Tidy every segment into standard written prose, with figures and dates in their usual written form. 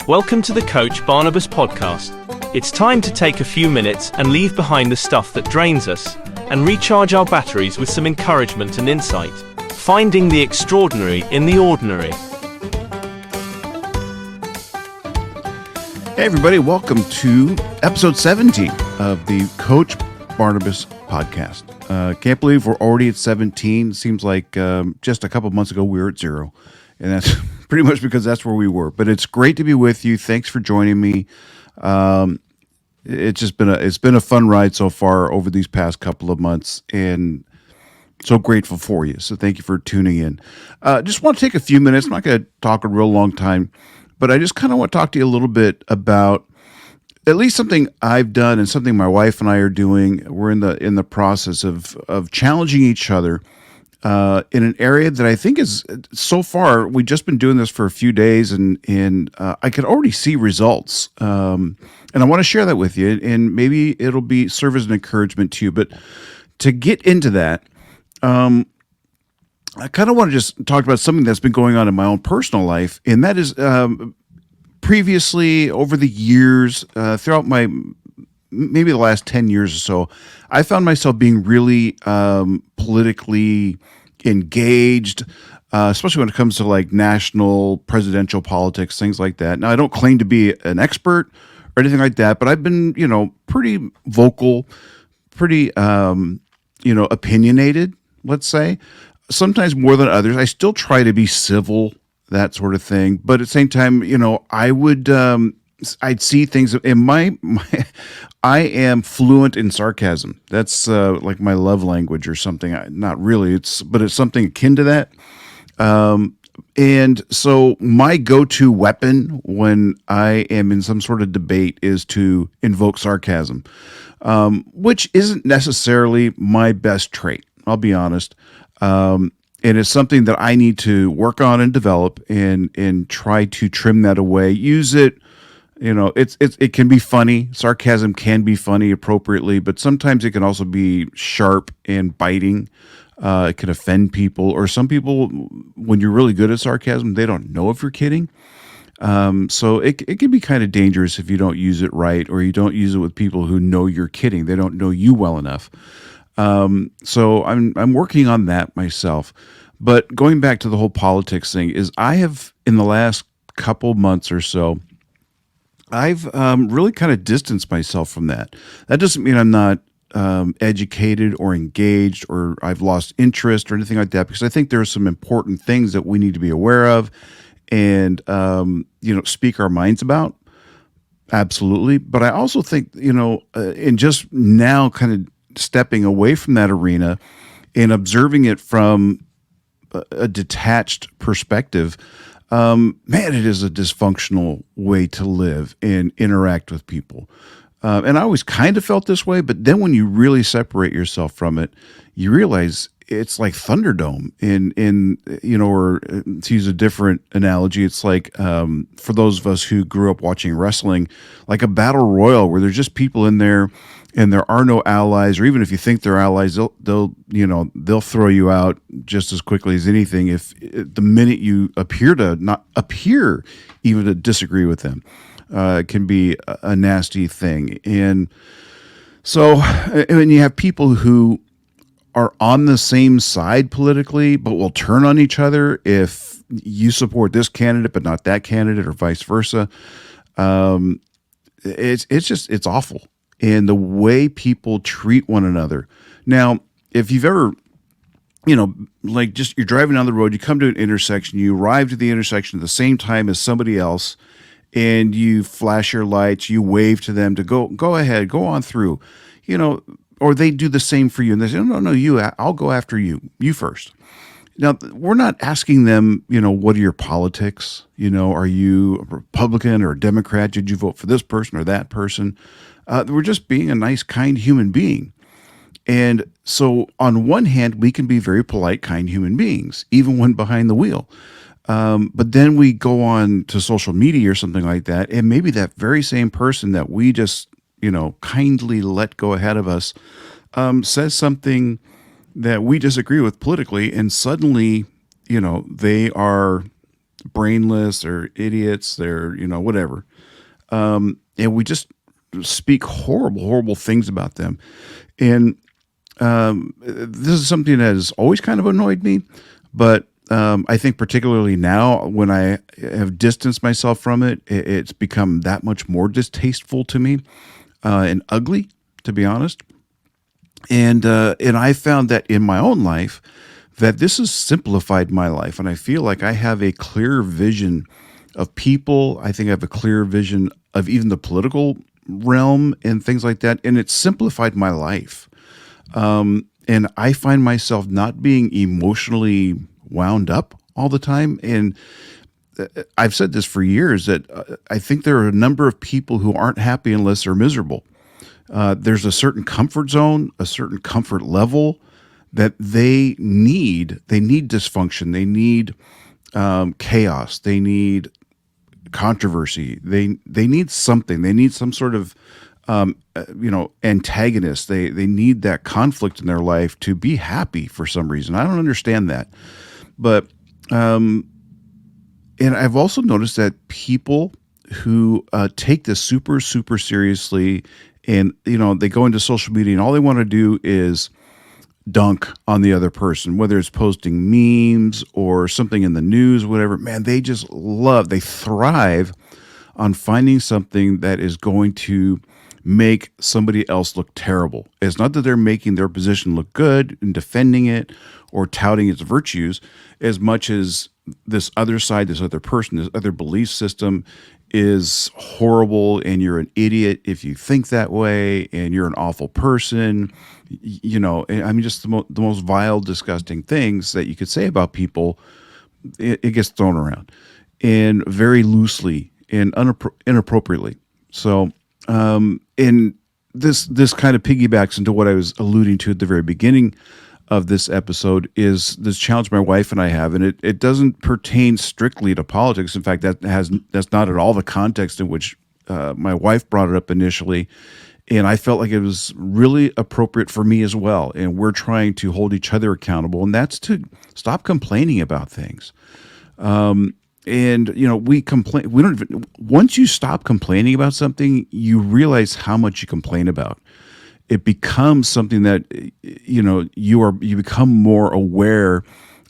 Welcome to the Coach Barnabas podcast. It's time to take a few minutes and leave behind the stuff that drains us and recharge our batteries with some encouragement and insight. Finding the extraordinary in the ordinary. Hey everybody, welcome to episode 17 of the Coach Barnabas podcast. Can't believe we're already at 17. Seems like just a couple months ago we were at 0. And that's pretty much because that's where we were. But it's great to be with you. Thanks for joining me. It's been a fun ride so far over these past couple of months, and so grateful for you. So thank you for tuning in. Just want to take a few minutes. I'm not going to talk a real long time, but I just kind of want to talk to you a little bit about at least something I've done and something my wife and I are doing. We're in the process of challenging each other in an area that I think is, so far, we've just been doing this for a few days, and I can already see results. And I want to share that with you, and maybe it'll serve as an encouragement to you. But to get into that, I kind of want to just talk about something that's been going on in my own personal life, and that is previously, over the years, throughout maybe the last 10 years or so, I found myself being really politically engaged, especially when it comes to like national presidential politics, things like that. Now, I don't claim to be an expert or anything like that, but I've been, pretty vocal, pretty, opinionated, let's say, sometimes more than others. I still try to be civil, that sort of thing. But at the same time, I'd see things in I am fluent in sarcasm. That's like my love language or something. Not really, but it's something akin to that. And so my go-to weapon when I am in some sort of debate is to invoke sarcasm, which isn't necessarily my best trait. I'll be honest. And it's something that I need to work on and develop and try to trim that away. Use it. It can be funny. Sarcasm can be funny appropriately, but sometimes it can also be sharp and biting. It can offend people, or some people, when you're really good at sarcasm, they don't know if you're kidding. So it can be kind of dangerous if you don't use it right, or you don't use it with people who know you're kidding. They don't know you well enough. So I'm working on that myself. But going back to the whole politics thing, is I have, in the last couple months or so, I've really kind of distanced myself from that. That doesn't mean I'm not educated or engaged, or I've lost interest or anything like that, because I think there are some important things that we need to be aware of and, speak our minds about. Absolutely. But I also think, in just now kind of stepping away from that arena and observing it from a detached perspective, man, it is a dysfunctional way to live and interact with people. And I always kind of felt this way, but then when you really separate yourself from it, you realize it's like Thunderdome or to use a different analogy, it's like, for those of us who grew up watching wrestling, like a battle royal where there's just people in there and there are no allies, or even if you think they're allies, they'll throw you out just as quickly as anything if the minute you appear even to disagree with them. It can be a nasty thing. And so, and you have people who are on the same side politically, but will turn on each other if you support this candidate but not that candidate, or vice versa. It's awful. And the way people treat one another. Now, if you've ever, you're driving down the road, you come to an intersection, you arrive to the intersection at the same time as somebody else, and you flash your lights, you wave to them to go ahead, go on through, or they do the same for you. And they say, no, I'll go after you first. Now, we're not asking them, what are your politics? Are you a Republican or a Democrat? Did you vote for this person or that person? We're just being a nice, kind human being. And so on one hand, we can be very polite, kind human beings, even when behind the wheel. But then we go on to social media or something like that, and maybe that very same person that we just, kindly let go ahead of us, says something that we disagree with politically, and suddenly, they are brainless, they're idiots, they're, whatever. And we just speak horrible, horrible things about them. And this is something that has always kind of annoyed me, but I think particularly now when I have distanced myself from it, it's become that much more distasteful to me and ugly, to be honest. And I found that in my own life, that this has simplified my life, and I feel like I have a clearer vision of people. I think I have a clearer vision of even the political realm and things like that, and it's simplified my life. And I find myself not being emotionally wound up all the time. And I've said this for years that I think there are a number of people who aren't happy unless they're miserable. There's a certain comfort zone, a certain comfort level that they need. They need dysfunction. They need chaos. They need controversy. They need something. They need some sort of antagonist. They need that conflict in their life to be happy for some reason. I don't understand that, but and I've also noticed that people who take this super super seriously, and they go into social media and all they want to do is dunk on the other person, whether it's posting memes or something in the news, whatever. Man, they thrive on finding something that is going to make somebody else look terrible. It's not that they're making their position look good and defending it or touting its virtues, as much as this other side, this other person, this other belief system is horrible, and you're an idiot if you think that way, and you're an awful person. I mean, just the most vile, disgusting things that you could say about people. It gets thrown around, and very loosely and inappropriately. So, and this kind of piggybacks into what I was alluding to at the very beginning of this episode, is this challenge my wife and I have, and it doesn't pertain strictly to politics. In fact, that's not at all the context in which my wife brought it up initially, and I felt like it was really appropriate for me as well. And we're trying to hold each other accountable, and that's to stop complaining about things. And we complain. We don't even. Once you stop complaining about something, you realize how much you complain about. It becomes something that you become more aware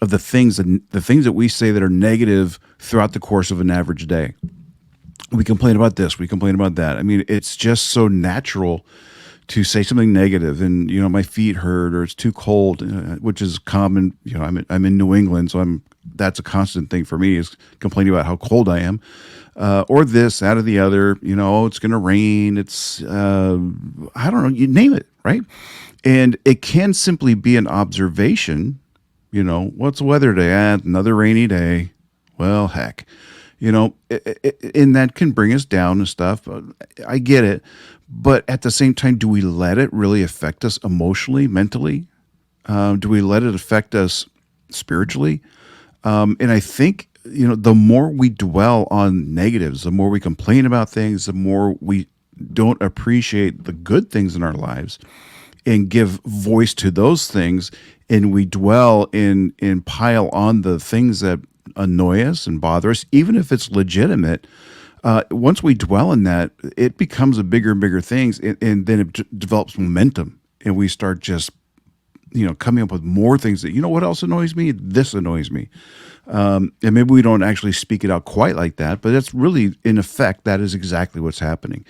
of the things that we say that are negative throughout the course of an average day. We complain about this, we complain about that. I mean, it's just so natural to say something negative, and my feet hurt, or it's too cold, which is common. I'm in New England, so that's a constant thing for me, is complaining about how cold I am. Or this, that, or the other, it's going to rain. It's, I don't know, you name it, right? And it can simply be an observation. What's the weather today? Another rainy day. Well, heck, and that can bring us down and stuff. I get it. But at the same time, do we let it really affect us emotionally, mentally? Do we let it affect us spiritually? And I think, the more we dwell on negatives, the more we complain about things, the more we don't appreciate the good things in our lives and give voice to those things, and we dwell and pile on the things that annoy us and bother us, even if it's legitimate. Once we dwell in that, it becomes a bigger and bigger things, and then it develops momentum, and we start just coming up with more things that, what else annoys me? This annoys me. And maybe we don't actually speak it out quite like that, but that's really, in effect, that is exactly what's happening.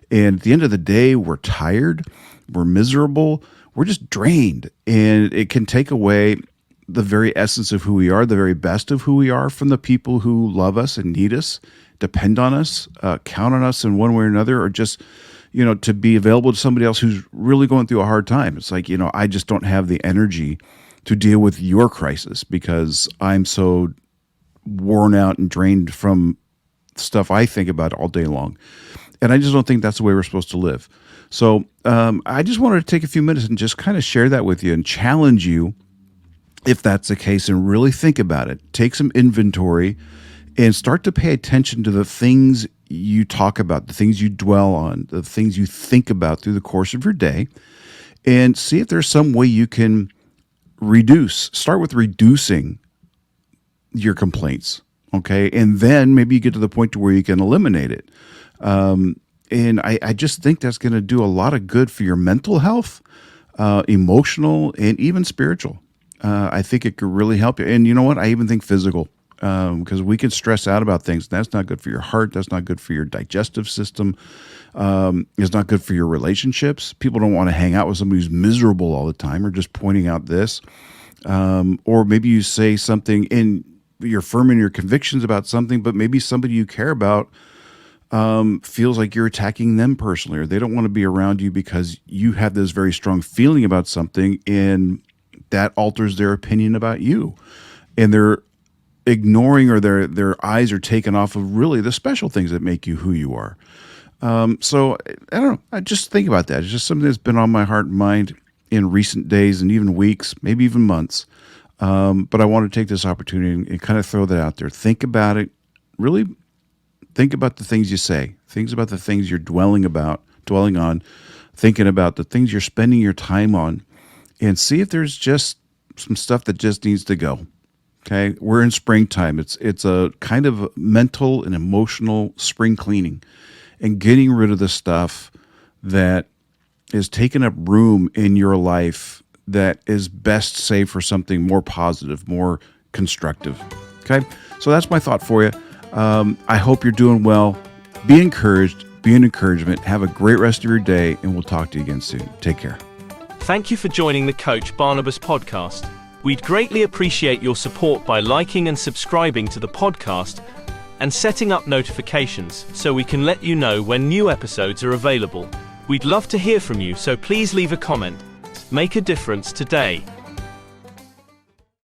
And at the end of the day, we're tired, we're miserable, we're just drained, and it can take away the very essence of who we are, the very best of who we are, from the people who love us and need us, depend on us, count on us in one way or another, or just to be available to somebody else who's really going through a hard time. It's like, I just don't have the energy to deal with your crisis because I'm so worn out and drained from stuff I think about all day long. And I just don't think that's the way we're supposed to live. So I just wanted to take a few minutes and just kind of share that with you and challenge you, if that's the case, and really think about it. Take some inventory and start to pay attention to the things you talk about, the things you dwell on, the things you think about through the course of your day, and see if there's some way you can start with reducing your complaints Okay. And then maybe you get to the point to where you can eliminate it. And I just think that's going to do a lot of good for your mental health, emotional, and even spiritual. I think it could really help you. And you know what? I even think physical, because we can stress out about things. That's not good for your heart. That's not good for your digestive system. It's not good for your relationships. People don't want to hang out with somebody who's miserable all the time or just pointing out this. Or maybe you say something and you're firm in your convictions about something, but maybe somebody you care about feels like you're attacking them personally, or they don't want to be around you because you have this very strong feeling about something, and that alters their opinion about you. And they're ignoring, or their eyes are taken off of really the special things that make you who you are. So I don't know. I just think about that. It's just something that's been on my heart and mind in recent days and even weeks, maybe even months. But I want to take this opportunity and kind of throw that out there. Think about it. Really think about the things you say, things about the things you're dwelling on, thinking about the things you're spending your time on, and see if there's just some stuff that just needs to go. Okay. We're in springtime. It's a kind of mental and emotional spring cleaning and getting rid of the stuff that is taking up room in your life that is best saved for something more positive, more constructive. Okay. So that's my thought for you. I hope you're doing well. Be encouraged. Be an encouragement. Have a great rest of your day, and we'll talk to you again soon. Take care. Thank you for joining the Coach Barnabas podcast. We'd greatly appreciate your support by liking and subscribing to the podcast and setting up notifications so we can let you know when new episodes are available. We'd love to hear from you, so please leave a comment. Make a difference today.